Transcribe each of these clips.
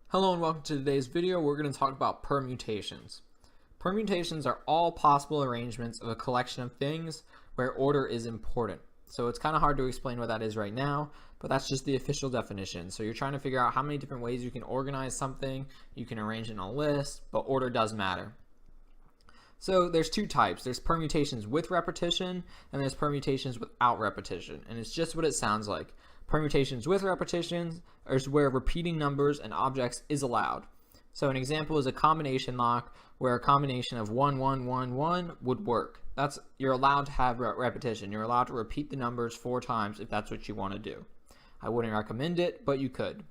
Hello and welcome to today's video. We're going to talk about permutations. Permutations are all possible arrangements of a collection of things where order is important. So it's kind of hard to explain what that is right now, but that's just the official definition. So you're trying to figure out how many different ways you can organize something. You can arrange it in a list, but order does matter. So there's two types. There's permutations with repetition and there's permutations without repetition. And it's just what it sounds like. Permutations with repetitions is where repeating numbers and objects is allowed. So an example is a combination lock where a combination of 1, 1, 1, 1 would work. You're allowed to have repetition. You're allowed to repeat the numbers 4 times if that's what you want to do. I wouldn't recommend it, but you could.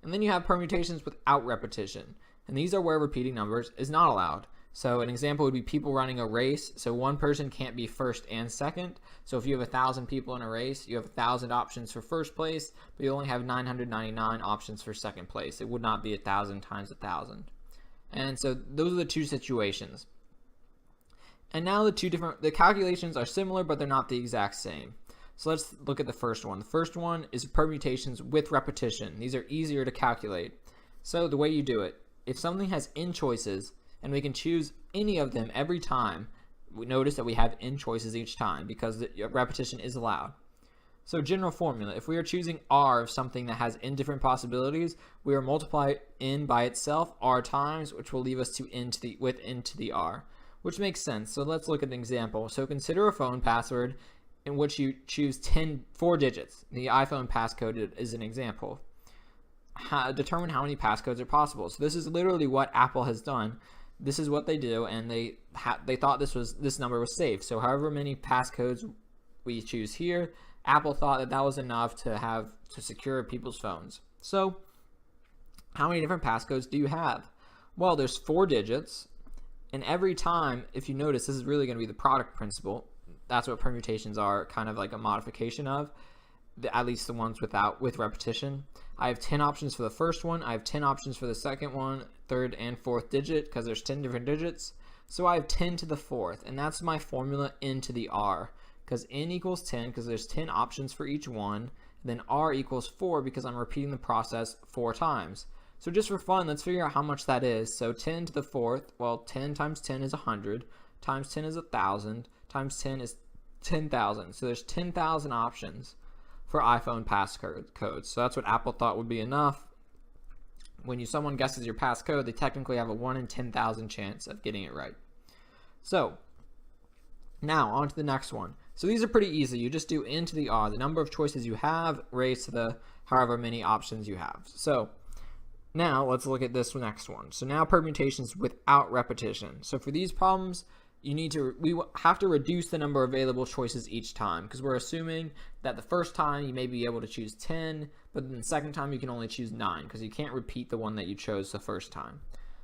And then you have permutations without repetition. And these are where repeating numbers is not allowed. So an example would be people running a race. So one person can't be first and second. So if you have 1,000 people in a race, you have 1,000 options for first place, but you only have 999 options for second place. It would not be 1,000 times 1,000. And so those are the two situations. And now the calculations are similar, but they're not the exact same. So let's look at the first one. The first one is permutations with repetition. These are easier to calculate. So the way you do it, if something has n choices, and we can choose any of them every time, we notice that we have n choices each time because the repetition is allowed. So general formula, if we are choosing r of something that has n different possibilities, we are multiply n by itself r times, which will leave us to n to the r, which makes sense. So let's look at an example. So consider a phone password in which you choose 4 digits. The iPhone passcode is an example. Determine how many passcodes are possible. So this is literally what Apple has done. This is what they do, and they thought this number was safe. So however many passcodes we choose here, Apple thought that was enough to secure people's phones. So how many different passcodes do you have? Well, there's 4 digits, and every time, if you notice, this is really going to be the product principle. That's what permutations are, kind of like a modification of, at least the ones with repetition. I have 10 options for the first one. I have 10 options for the second one, third and fourth digit, because there's 10 different digits. So I have 10 to the fourth, and that's my formula n to the r, because n equals 10 because there's 10 options for each one. Then r equals 4 because I'm repeating the process 4 times. So just for fun, let's figure out how much that is. So 10 to the fourth, well, 10 times 10 is 100, times 10 is 1,000, times 10 is 10,000. So there's 10,000 options for iPhone passcodes. So that's what Apple thought would be enough. When someone guesses your passcode, they technically have a 1 in 10,000 chance of getting it right. So now on to the next one. So these are pretty easy. You just do n to the r, the number of choices you have raised to the however many options you have. So now let's look at this next one. So now permutations without repetition. So for these problems, we have to reduce the number of available choices each time, because we're assuming that the first time you may be able to choose 10, but then the second time you can only choose 9 because you can't repeat the one that you chose the first time.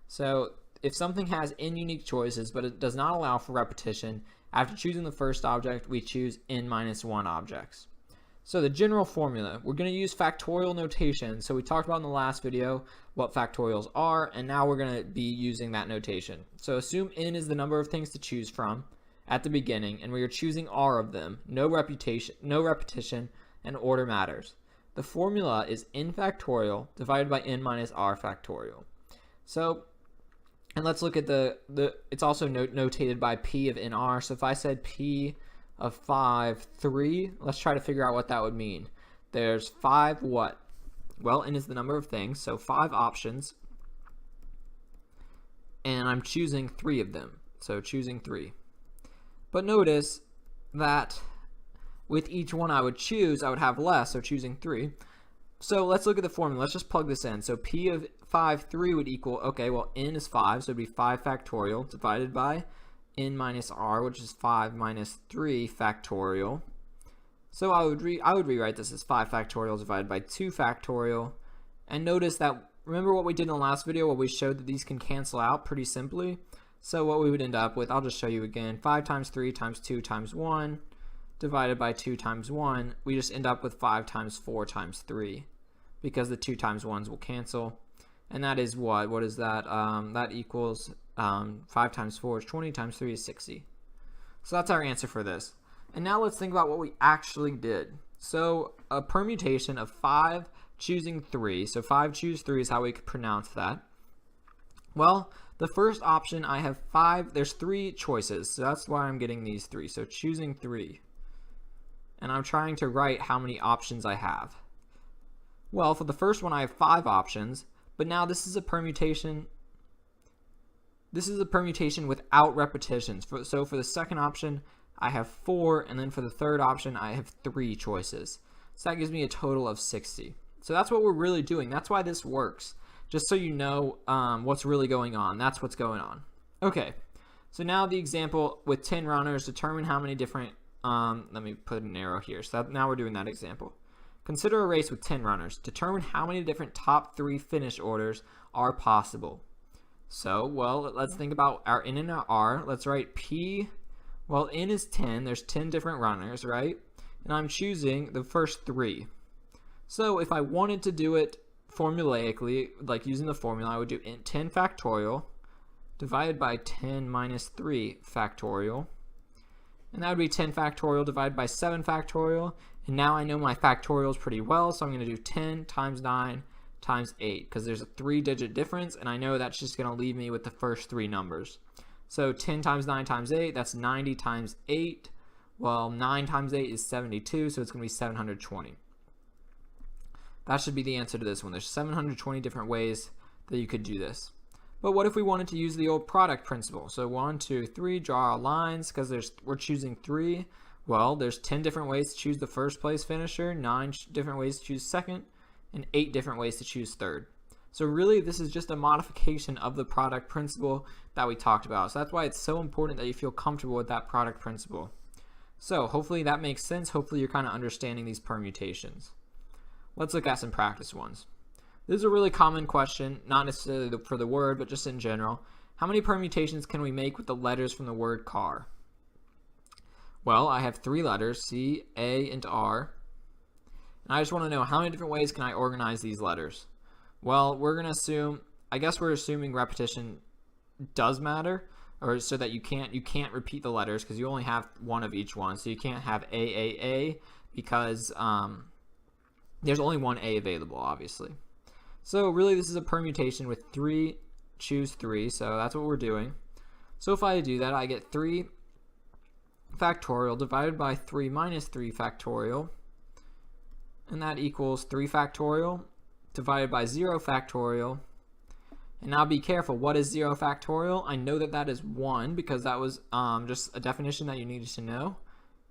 So if something has n unique choices but it does not allow for repetition, after choosing the first object, we choose n minus 1 objects. So the general formula, we're going to use factorial notation. So we talked about in the last video what factorials are, and now we're going to be using that notation. So assume n is the number of things to choose from at the beginning, and we are choosing r of them. No repetition, and order matters. The formula is n factorial divided by n minus r factorial. So, and let's look at it's also notated by p of nr. So if I said p of 5, 3, let's try to figure out what that would mean. There's 5 what? Well, n is the number of things, so 5 options, and I'm choosing 3 of them, so choosing 3. But notice that with each one I would choose, I would have less, so choosing 3. So let's look at the formula. Let's just plug this in. So p of 5, 3 would equal, okay, well, n is 5, so it would be 5 factorial divided by n minus r, which is 5 minus 3 factorial. So I would rewrite this as 5 factorial divided by 2 factorial. And notice that, remember what we did in the last video where we showed that these can cancel out pretty simply? So what we would end up with, I'll just show you again, 5 times 3 times 2 times 1 divided by 2 times 1. We just end up with 5 times 4 times 3 because the 2 times 1s will cancel. And that is what? What is that? That equals 5 times 4 is 20, times 3 is 60. So that's our answer for this. And now let's think about what we actually did. So a permutation of 5 choosing 3. So 5 choose 3 is how we could pronounce that. Well, the first option I have 5, there's 3 choices, so that's why I'm getting these 3. So choosing 3. And I'm trying to write how many options I have. Well, for the first one I have 5 options, but now this is a permutation. This is a permutation without repetitions. So for the second option, I have 4, and then for the third option, I have 3 choices. So that gives me a total of 60. So that's what we're really doing. That's why this works. Just so you know what's really going on. That's what's going on. Okay, so now the example with 10 runners, determine how many different, let me put an arrow here. So now we're doing that example. Consider a race with 10 runners. Determine how many different top 3 finish orders are possible. So, well, let's think about our N and our R. Let's write P. Well, N is 10. There's 10 different runners, right? And I'm choosing the first 3. So if I wanted to do it formulaically, like using the formula, I would do 10 factorial divided by 10 minus 3 factorial. And that would be 10 factorial divided by 7 factorial. And now I know my factorials pretty well, so I'm going to do 10 times 9 times 8, because there's a 3-digit difference, and I know that's just going to leave me with the first 3 numbers. So 10 times 9 times 8, that's 90 times 8. Well, 9 times 8 is 72, so it's going to be 720. That should be the answer to this one. There's 720 different ways that you could do this. But what if we wanted to use the old product principle? So 1, 2, 3, draw our lines, because we're choosing 3. Well, there's 10 different ways to choose the first place finisher, 9 different ways to choose second, and 8 different ways to choose third. So really, this is just a modification of the product principle that we talked about. So that's why it's so important that you feel comfortable with that product principle. So hopefully that makes sense. Hopefully you're kind of understanding these permutations. Let's look at some practice ones. This is a really common question, not necessarily for the word, but just in general. How many permutations can we make with the letters from the word car? Well, I have 3 letters, C, A, and R. And I just want to know how many different ways can I organize these letters? Well, we're going to assume, I guess we're assuming repetition does matter, or so that you can't repeat the letters because you only have one of each one. So you can't have A, because there's only one A available, obviously. So really this is a permutation with 3, choose 3, so that's what we're doing. So if I do that, I get 3 factorial divided by 3 minus 3 factorial, and that equals 3 factorial divided by 0 factorial. And now be careful, what is 0 factorial? I know that that is 1 because that was just a definition that you needed to know.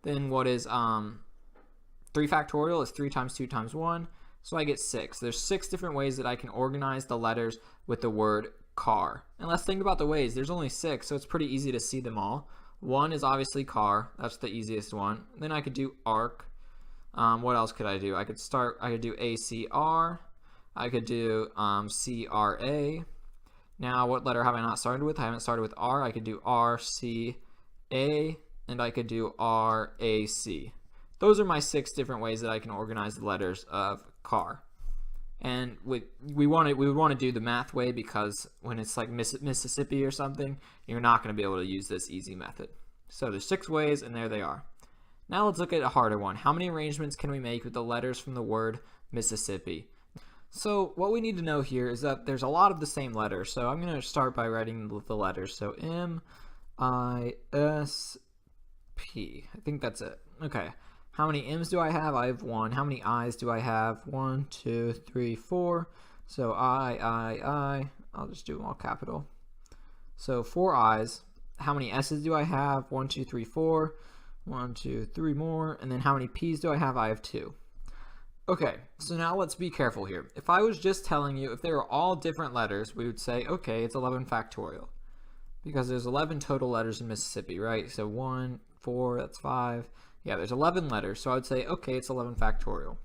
Then what is 3 factorial is 3 times 2 times 1, so I get 6. There's 6 different ways that I can organize the letters with the word car. And let's think about the ways. There's only 6, so it's pretty easy to see them all. 1 is obviously car. That's the easiest one. Then I could do arc. What else could I do? I could do ACR. I could do CRA. Now, what letter have I not started with? I haven't started with R. I could do RCA, and I could do RAC. Those are my 6 different ways that I can organize the letters of car. And we would want to do the math way, because when it's like Mississippi or something, you're not going to be able to use this easy method. So there's 6 ways, and there they are. Now let's look at a harder one. How many arrangements can we make with the letters from the word Mississippi? So what we need to know here is that there's a lot of the same letters. So I'm going to start by writing the letters. So M-I-S-P. I think that's it. Okay. How many M's do I have? I have 1. How many I's do I have? 1, 2, 3, 4. So I. I'll just do them all capital. So 4 I's. How many S's do I have? 1, 2, 3, 4. 1, 2, 3 more. And then how many P's do I have? I have 2. Okay, so now let's be careful here. If I was just telling you if they were all different letters, we would say, okay, it's 11 factorial. Because there's 11 total letters in Mississippi, right? So 1, 4, that's 5. Yeah, there's 11 letters, so I would say, okay, it's 11 factorial.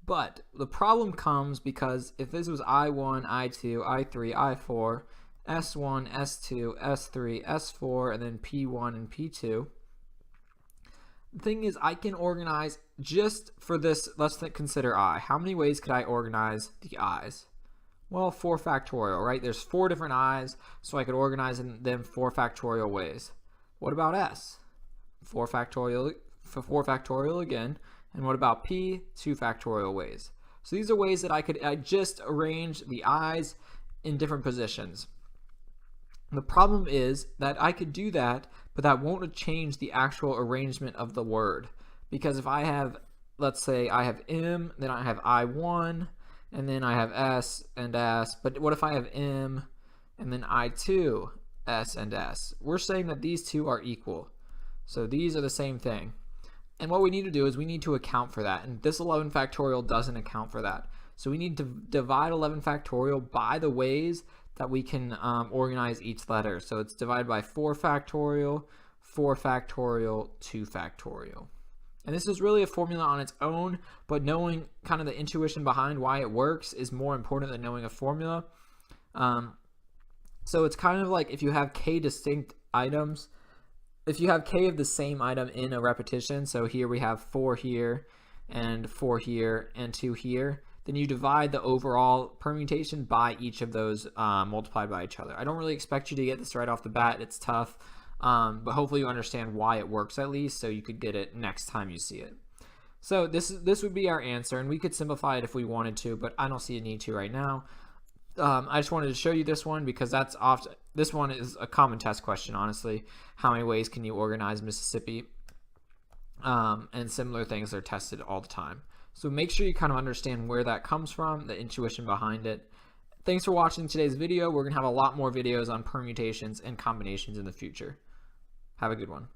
But the problem comes because if this was I1, I2, I3, I4, S1, S2, S3, S4, and then P1 and P2, the thing is I can organize just for this, let's consider I. How many ways could I organize the I's? Well, 4 factorial, right? There's 4 different I's, so I could organize them 4 factorial ways. What about S? 4 factorial again. And what about P? 2 factorial ways. So these are ways that I just arrange the I's in different positions. The problem is that I could do that, but that won't change the actual arrangement of the word. Because if I have, let's say I have M, then I have I1, and then I have S and S. But what if I have M and then I2, S and S? We're saying that these two are equal. So these are the same thing. And what we need to do is we need to account for that. And this 11 factorial doesn't account for that. So we need to divide 11 factorial by the ways that we can organize each letter. So it's divided by 4 factorial, 4 factorial, 2 factorial. And this is really a formula on its own, but knowing kind of the intuition behind why it works is more important than knowing a formula. So it's kind of like if you have k distinct items, if you have k of the same item in a repetition, so here we have 4 here, and 4 here, and 2 here, then you divide the overall permutation by each of those multiplied by each other. I don't really expect you to get this right off the bat. It's tough, but hopefully you understand why it works at least, so you could get it next time you see it. So this would be our answer, and we could simplify it if we wanted to, but I don't see a need to right now. I just wanted to show you this one because this one is a common test question, honestly. How many ways can you organize Mississippi? And similar things are tested all the time. So make sure you kind of understand where that comes from, the intuition behind it. Thanks for watching today's video. We're going to have a lot more videos on permutations and combinations in the future. Have a good one.